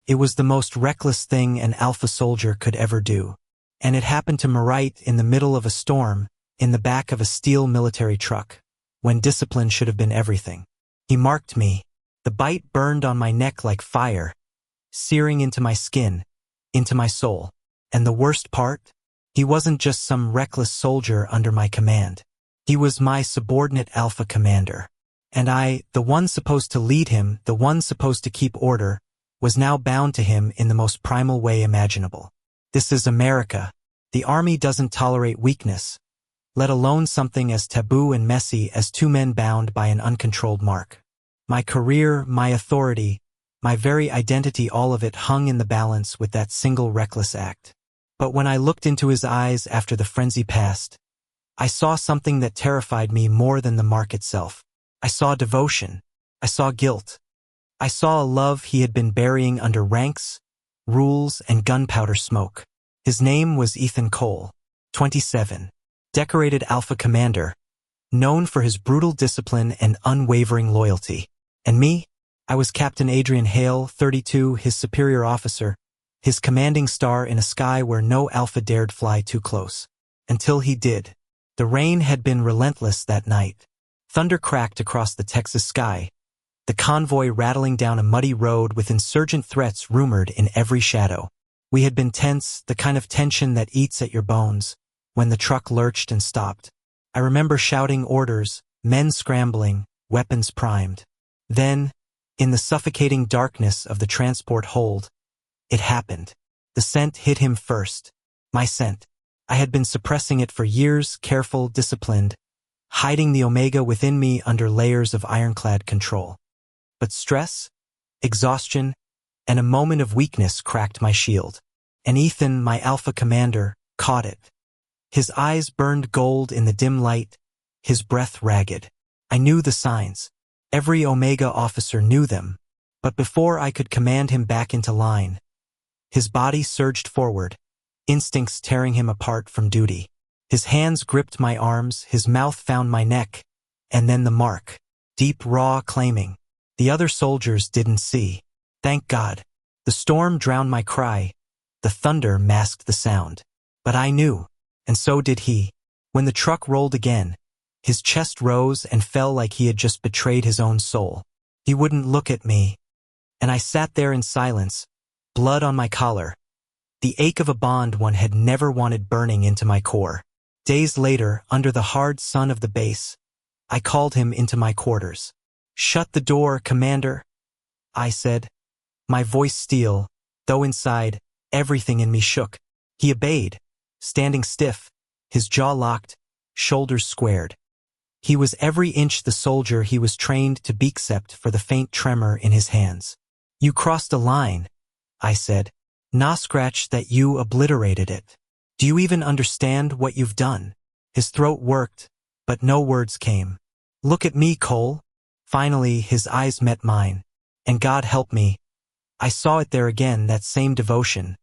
It was the most reckless thing an alpha soldier could ever do. And it happened to me right in the middle of a storm, in the back of a steel military truck, when discipline should have been everything. He marked me. The bite burned on my neck like fire, searing into my skin, into my soul. And the worst part? He wasn't just some reckless soldier under my command. He was my subordinate alpha commander. And I, the one supposed to lead him, the one supposed to keep order, was now bound to him in the most primal way imaginable. This is America. The army doesn't tolerate weakness, let alone something as taboo and messy as two men bound by an uncontrolled mark. My career, my authority, my very identity, all of it hung in the balance with that single reckless act. But when I looked into his eyes after the frenzy passed, I saw something that terrified me more than the mark itself. I saw devotion. I saw guilt. I saw a love he had been burying under ranks, rules, and gunpowder smoke. His name was Ethan Cole, 27, decorated Alpha Commander, known for his brutal discipline and unwavering loyalty. And me? I was Captain Adrian Hale, 32, his superior officer, his commanding star in a sky where no Alpha dared fly too close. Until he did. The rain had been relentless that night. Thunder cracked across the Texas sky, the convoy rattling down a muddy road with insurgent threats rumored in every shadow. We had been tense, the kind of tension that eats at your bones, when the truck lurched and stopped. I remember shouting orders, men scrambling, weapons primed. Then, in the suffocating darkness of the transport hold, it happened. The scent hit him first. My scent. I had been suppressing it for years, careful, disciplined, hiding the Omega within me under layers of ironclad control. But stress, exhaustion, and a moment of weakness cracked my shield. And Ethan, my Alpha commander, caught it. His eyes burned gold in the dim light, his breath ragged. I knew the signs. Every Omega officer knew them. But before I could command him back into line, his body surged forward, instincts tearing him apart from duty. His hands gripped my arms, his mouth found my neck, and then the mark, deep, raw, claiming. The other soldiers didn't see. Thank God. The storm drowned my cry. The thunder masked the sound. But I knew, and so did he. When the truck rolled again, his chest rose and fell like he had just betrayed his own soul. He wouldn't look at me, and I sat there in silence, blood on my collar, the ache of a bond one had never wanted burning into my core. Days later, under the hard sun of the base, I called him into my quarters. "Shut the door, Commander," I said, my voice steel, though inside, everything in me shook. He obeyed, standing stiff, his jaw locked, shoulders squared. He was every inch the soldier he was trained to be except for the faint tremor in his hands. "You crossed a line," I said. "Nah, scratch that, you obliterated it. Do you even understand what you've done?" His throat worked, but no words came. "Look at me, Cole." Finally, his eyes met mine. And God help me, I saw it there again, that same devotion,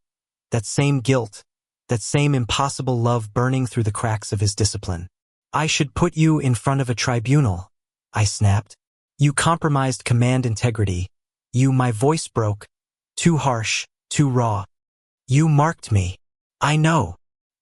that same guilt, that same impossible love burning through the cracks of his discipline. "I should put you in front of a tribunal," I snapped. "You compromised command integrity. You," my voice broke, too harsh, too raw. "You marked me." "I know."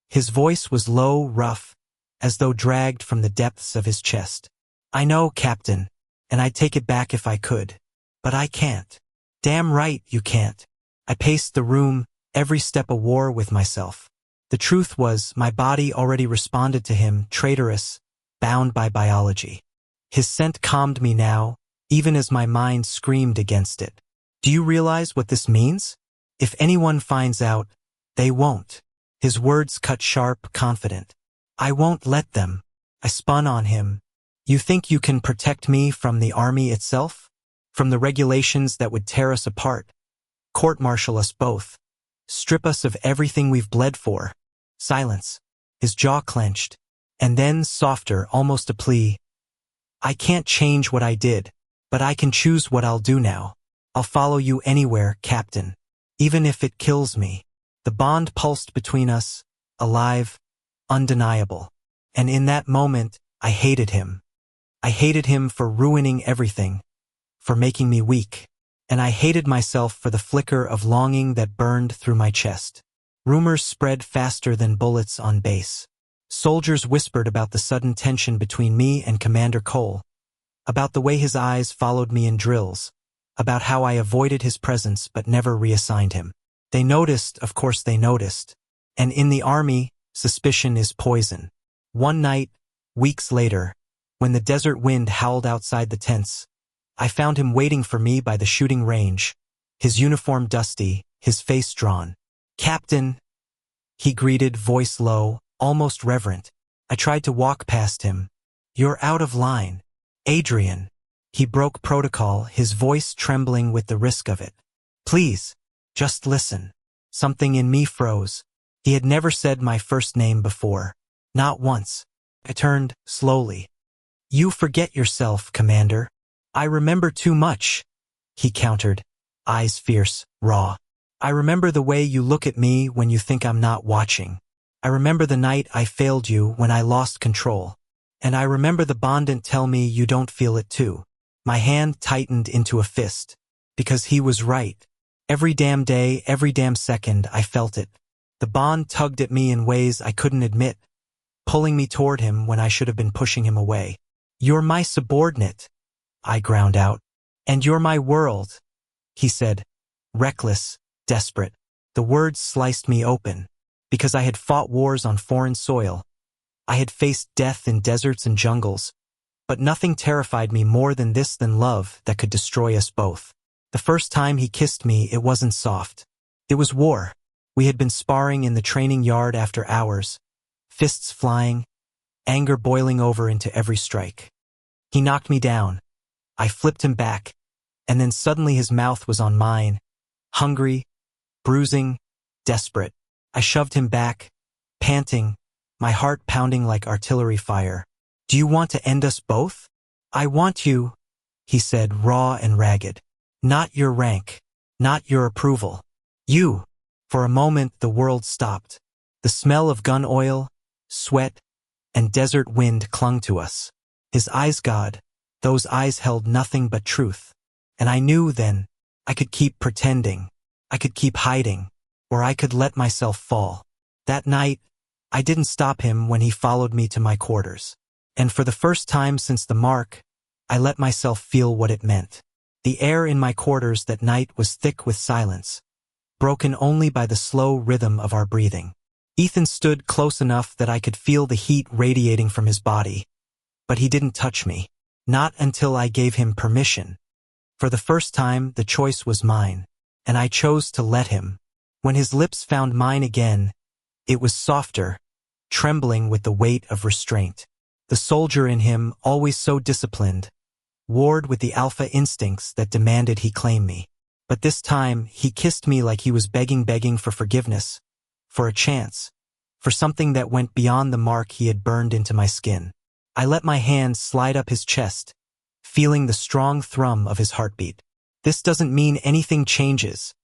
His voice was low, rough, as though dragged from the depths of his chest. "I know, Captain, and I'd take it back if I could. But I can't." "Damn right you can't." I paced the room, every step a war with myself. The truth was, my body already responded to him, traitorous, bound by biology. His scent calmed me now, even as my mind screamed against it. "Do you realize what this means? If anyone finds out, they won't." His words cut sharp, confident. "I won't let them." I spun on him. "You think you can protect me from the army itself? From the regulations that would tear us apart, court-martial us both, strip us of everything we've bled for?" Silence. His jaw clenched. And then, softer, almost a plea. "I can't change what I did, but I can choose what I'll do now. I'll follow you anywhere, Captain, even if it kills me." The bond pulsed between us, alive, undeniable. And in that moment, I hated him. I hated him for ruining everything, for making me weak. and I hated myself for the flicker of longing that burned through my chest. Rumors spread faster than bullets on base. Soldiers whispered about the sudden tension between me and Commander Cole, about the way his eyes followed me in drills, about how I avoided his presence but never reassigned him. They noticed, of course they noticed, and in the army, suspicion is poison. One night, weeks later, when the desert wind howled outside the tents, I found him waiting for me by the shooting range, his uniform dusty, his face drawn. "Captain," he greeted, voice low, almost reverent. I tried to walk past him. "You're out of line." "Adrian." He broke protocol, his voice trembling with the risk of it. "Please, just listen." Something in me froze. He had never said my first name before. Not once. I turned, slowly. "You forget yourself, Commander." "I remember too much," he countered, eyes fierce, raw. "I remember the way you look at me when you think I'm not watching. I remember the night I failed you when I lost control. And I remember the bondant tell me you don't feel it too." My hand tightened into a fist. Because he was right. Every damn day, every damn second, I felt it. The bond tugged at me in ways I couldn't admit, pulling me toward him when I should have been pushing him away. "You're my subordinate," I ground out. "And you're my world," he said, reckless, desperate. The words sliced me open. Because I had fought wars on foreign soil. I had faced death in deserts and jungles. But nothing terrified me more than love that could destroy us both. The first time he kissed me, it wasn't soft. It was war. We had been sparring in the training yard after hours, fists flying, anger boiling over into every strike. He knocked me down. I flipped him back, and then suddenly his mouth was on mine, hungry, bruising, desperate. I shoved him back, panting, my heart pounding like artillery fire. "Do you want to end us both?" "I want you," he said, raw and ragged. "Not your rank, not your approval. You." For a moment the world stopped. The smell of gun oil, sweat, and desert wind clung to us. His eyes, God, those eyes held nothing but truth. And I knew then, I could keep pretending, I could keep hiding, or I could let myself fall. That night, I didn't stop him when he followed me to my quarters. And for the first time since the mark, I let myself feel what it meant. The air in my quarters that night was thick with silence, broken only by the slow rhythm of our breathing. Ethan stood close enough that I could feel the heat radiating from his body, but he didn't touch me. Not until I gave him permission. For the first time, the choice was mine, and I chose to let him. When his lips found mine again, it was softer, trembling with the weight of restraint. The soldier in him, always so disciplined, warred with the alpha instincts that demanded he claim me. But this time, he kissed me like he was begging for forgiveness, for a chance, for something that went beyond the mark he had burned into my skin. I let my hand slide up his chest, feeling the strong thrum of his heartbeat. "This doesn't mean anything changes,"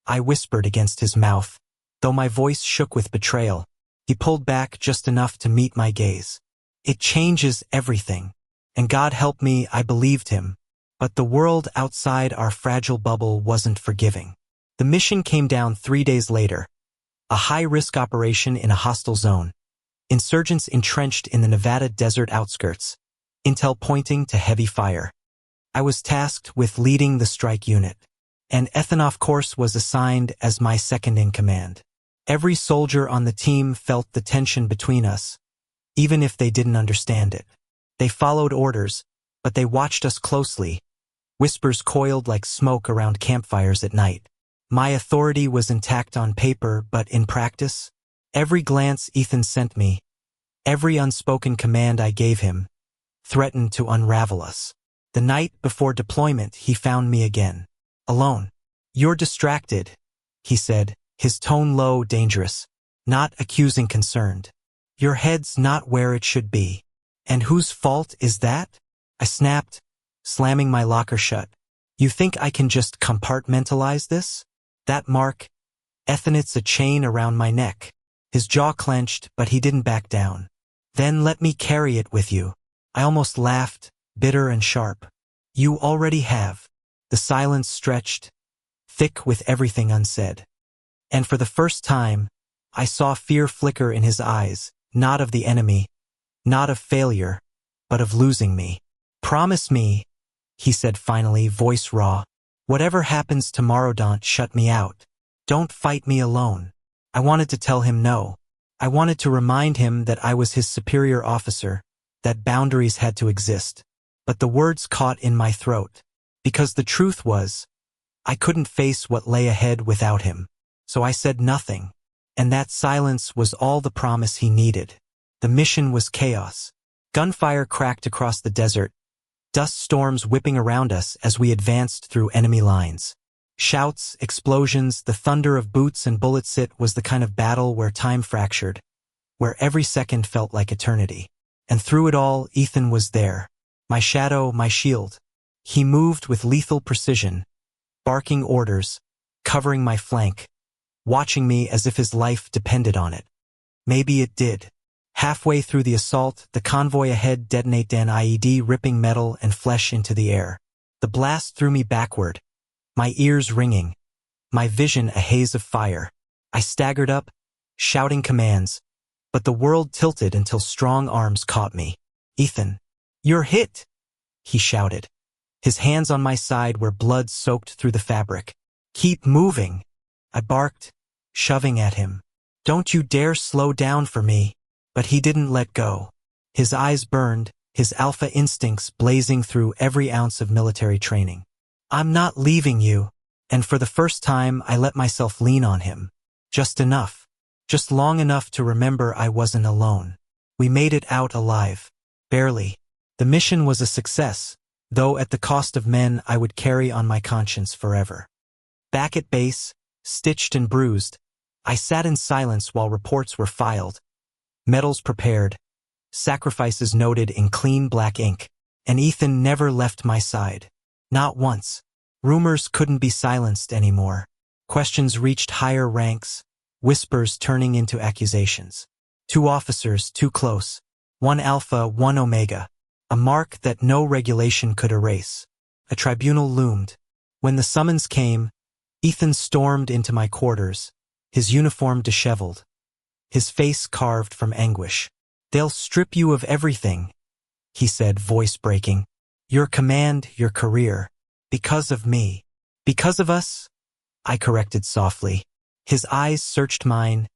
I whispered against his mouth, though my voice shook with betrayal. He pulled back just enough to meet my gaze. "It changes everything." And God help me, I believed him. But the world outside our fragile bubble wasn't forgiving. The mission came down 3 days later. A high-risk operation in a hostile zone. Insurgents entrenched in the Nevada desert outskirts. Intel pointing to heavy fire. I was tasked with leading the strike unit. And Ethan, of course, was assigned as my second-in-command. Every soldier on the team felt the tension between us, even if they didn't understand it. They followed orders, but they watched us closely. Whispers coiled like smoke around campfires at night. My authority was intact on paper, but in practice, every glance Ethan sent me, every unspoken command I gave him, threatened to unravel us. The night before deployment, he found me again. Alone. "You're distracted," he said, his tone low, dangerous, not accusing, concerned. "Your head's not where it should be." "And whose fault is that?" I snapped, slamming my locker shut. "You think I can just compartmentalize this? That mark, Ethan, it's a chain around my neck." His jaw clenched, but he didn't back down. "Then let me carry it with you." I almost laughed, bitter and sharp. "You already have." The silence stretched, thick with everything unsaid. And for the first time, I saw fear flicker in his eyes, not of the enemy, not of failure, but of losing me. "Promise me," he said finally, voice raw. "Whatever happens tomorrow, don't shut me out. Don't fight me alone." I wanted to tell him no. I wanted to remind him that I was his superior officer, that boundaries had to exist. But the words caught in my throat. Because the truth was, I couldn't face what lay ahead without him. So I said nothing. And that silence was all the promise he needed. The mission was chaos. Gunfire cracked across the desert, dust storms whipping around us as we advanced through enemy lines. Shouts, explosions, the thunder of boots and bullets. It was the kind of battle where time fractured, where every second felt like eternity. And through it all, Ethan was there. My shadow, my shield. He moved with lethal precision, barking orders, covering my flank, watching me as if his life depended on it. Maybe it did. Halfway through the assault, the convoy ahead detonated an IED, ripping metal and flesh into the air. The blast threw me backward, my ears ringing, my vision a haze of fire. I staggered up, shouting commands, but the world tilted until strong arms caught me. "Ethan, you're hit," he shouted. His hands on my side where blood soaked through the fabric. "Keep moving," I barked, shoving at him. "Don't you dare slow down for me." But he didn't let go. His eyes burned, his alpha instincts blazing through every ounce of military training. "I'm not leaving you." And for the first time, I let myself lean on him. Just enough. Just long enough to remember I wasn't alone. We made it out alive. Barely. The mission was a success, though at the cost of men I would carry on my conscience forever. Back at base, stitched and bruised, I sat in silence while reports were filed, medals prepared, sacrifices noted in clean black ink, and Ethan never left my side. Not once. Rumors couldn't be silenced anymore. Questions reached higher ranks, whispers turning into accusations. 2 officers too close, 1 Alpha, 1 Omega, a mark that no regulation could erase. A tribunal loomed. When the summons came, Ethan stormed into my quarters, his uniform disheveled, his face carved from anguish. "They'll strip you of everything," he said, voice breaking. "Your command, your career. Because of me. Because of us?" I corrected softly. His eyes searched mine,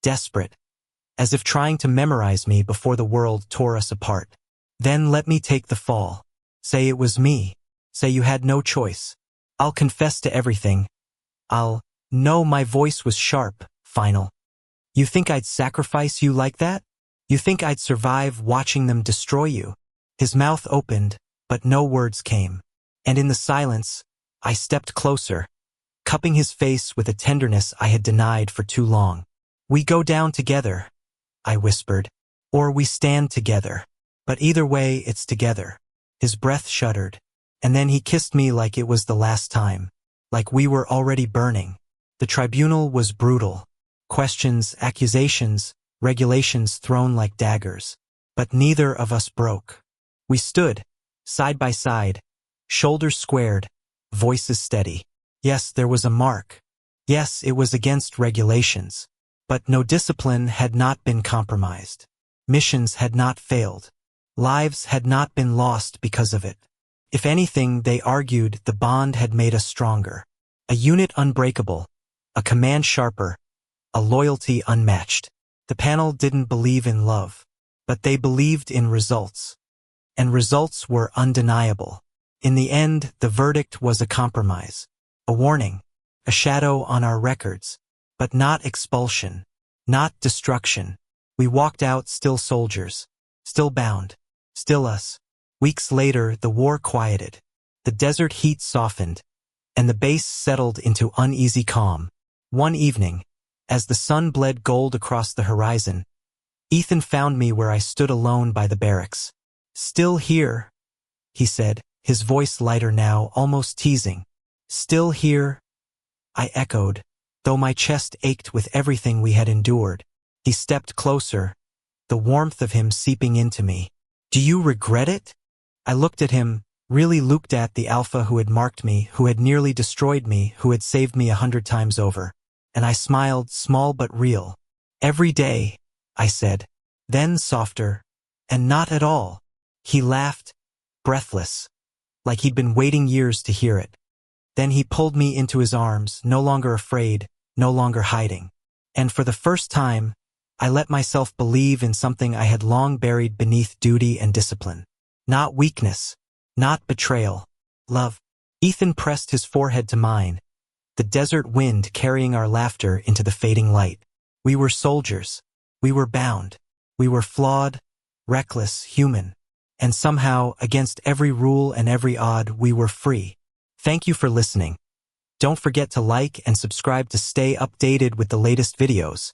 desperate, as if trying to memorize me before the world tore us apart. "Then let me take the fall. Say it was me. Say you had no choice. I'll confess to everything. No, my voice was sharp, final. You think I'd sacrifice you like that? You think I'd survive watching them destroy you?" His mouth opened, but no words came. And in the silence, I stepped closer, cupping his face with a tenderness I had denied for too long. "We go down together," I whispered, "or we stand together. But either way, it's together." His breath shuddered, and then he kissed me like it was the last time, like we were already burning. The tribunal was brutal. Questions, accusations, regulations thrown like daggers. But neither of us broke. We stood, side by side, shoulders squared, voices steady. Yes, there was a mark. Yes, it was against regulations. But no discipline had not been compromised. Missions had not failed. Lives had not been lost because of it. If anything, they argued, the bond had made us stronger. A unit unbreakable, a command sharper, a loyalty unmatched. The panel didn't believe in love, but they believed in results. And results were undeniable. In the end, the verdict was a compromise. A warning, a shadow on our records, but not expulsion, not destruction. We walked out still soldiers, still bound, still us. Weeks later, the war quieted. The desert heat softened, and the base settled into uneasy calm. One evening, as the sun bled gold across the horizon, Ethan found me where I stood alone by the barracks. "Still here," he said, his voice lighter now, almost teasing. "Still here?" I echoed, though my chest ached with everything we had endured. He stepped closer, the warmth of him seeping into me. "Do you regret it?" I looked at him, Really looked at the alpha who had marked me, who had nearly destroyed me, who had saved me 100 times over. And I smiled, small but real. Every day, I said. Then softer, and not at all. He laughed, breathless, like he'd been waiting years to hear it. Then he pulled me into his arms, no longer afraid, no longer hiding. And for the first time, I let myself believe in something I had long buried beneath duty and discipline. Not weakness, not betrayal, love. Ethan pressed his forehead to mine, the desert wind carrying our laughter into the fading light. We were soldiers. We were bound. We were flawed, reckless, human. And somehow, against every rule and every odd, we were free. Thank you for listening. Don't forget to like and subscribe to stay updated with the latest videos.